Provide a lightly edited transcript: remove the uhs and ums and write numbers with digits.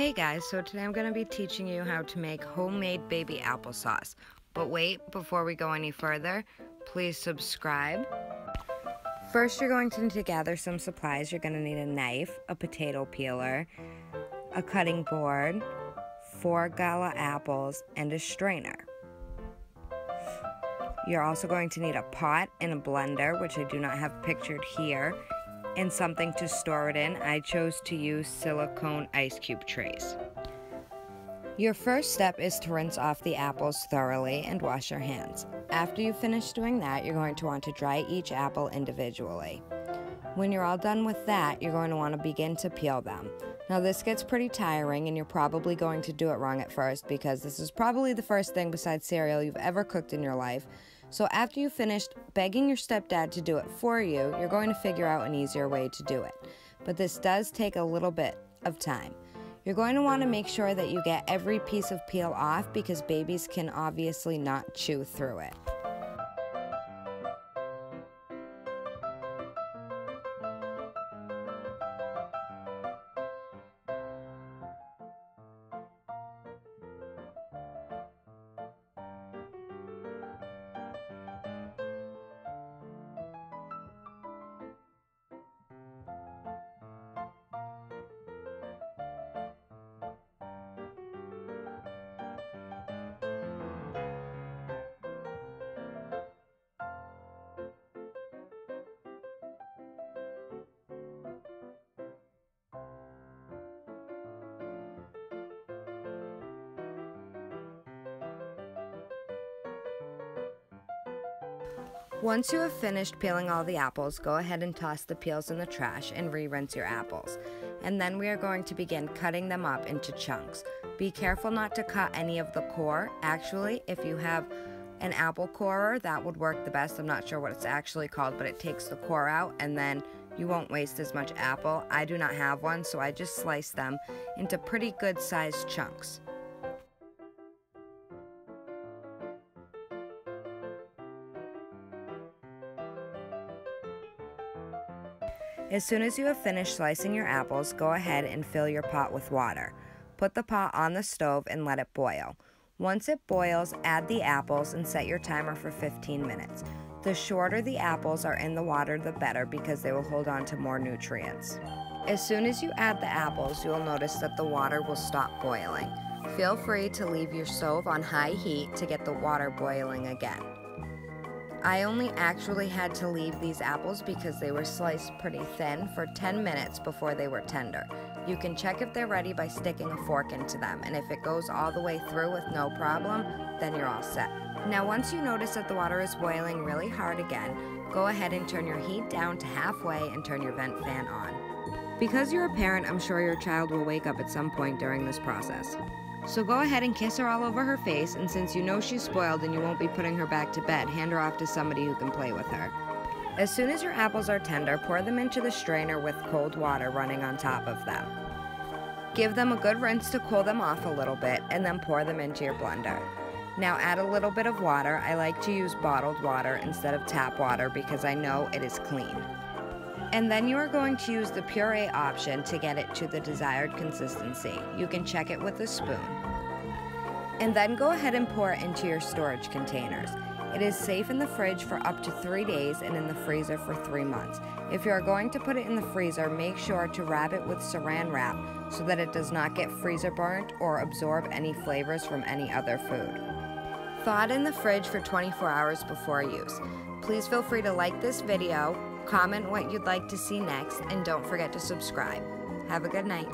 Hey guys, so today I'm going to be teaching you how to make homemade baby applesauce. But wait, before we go any further, please subscribe. First, you're going to need to gather some supplies. You're going to need a knife, a potato peeler, a cutting board, 4 gala apples, and a strainer. You're also going to need a pot and a blender, which I do not have pictured here, and something to store it in. I chose to use silicone ice cube trays. Your first step is to rinse off the apples thoroughly and wash your hands. After you finish doing that, you're going to want to dry each apple individually. When you're all done with that, you're going to want to begin to peel them. Now this gets pretty tiring and you're probably going to do it wrong at first because this is probably the first thing besides cereal you've ever cooked in your life. So after you've finished begging your stepdad to do it for you, you're going to figure out an easier way to do it. But this does take a little bit of time. You're going to want to make sure that you get every piece of peel off because babies can obviously not chew through it. Once you have finished peeling all the apples, go ahead and toss the peels in the trash and re-rinse your apples. And then we are going to begin cutting them up into chunks. Be careful not to cut any of the core. Actually, if you have an apple corer, that would work the best. I'm not sure what it's actually called, but it takes the core out and then you won't waste as much apple. I do not have one, so I just slice them into pretty good sized chunks. As soon as you have finished slicing your apples, go ahead and fill your pot with water. Put the pot on the stove and let it boil. Once it boils, add the apples and set your timer for 15 minutes. The shorter the apples are in the water, the better because they will hold on to more nutrients. As soon as you add the apples, you'll notice that the water will stop boiling. Feel free to leave your stove on high heat to get the water boiling again. I only actually had to leave these apples because they were sliced pretty thin for 10 minutes before they were tender. You can check if they're ready by sticking a fork into them, and if it goes all the way through with no problem, then you're all set. Now once you notice that the water is boiling really hard again, go ahead and turn your heat down to halfway and turn your vent fan on. Because you're a parent, I'm sure your child will wake up at some point during this process. So go ahead and kiss her all over her face, and since you know she's spoiled and you won't be putting her back to bed, hand her off to somebody who can play with her. As soon as your apples are tender, pour them into the strainer with cold water running on top of them. Give them a good rinse to cool them off a little bit, and then pour them into your blender. Now add a little bit of water. I like to use bottled water instead of tap water because I know it is clean. And then you are going to use the puree option to get it to the desired consistency. You can check it with a spoon. And then go ahead and pour it into your storage containers. It is safe in the fridge for up to 3 days and in the freezer for 3 months. If you are going to put it in the freezer, make sure to wrap it with saran wrap so that it does not get freezer burnt or absorb any flavors from any other food. Thaw it in the fridge for 24 hours before use. Please feel free to like this video, comment what you'd like to see next, and don't forget to subscribe. Have a good night.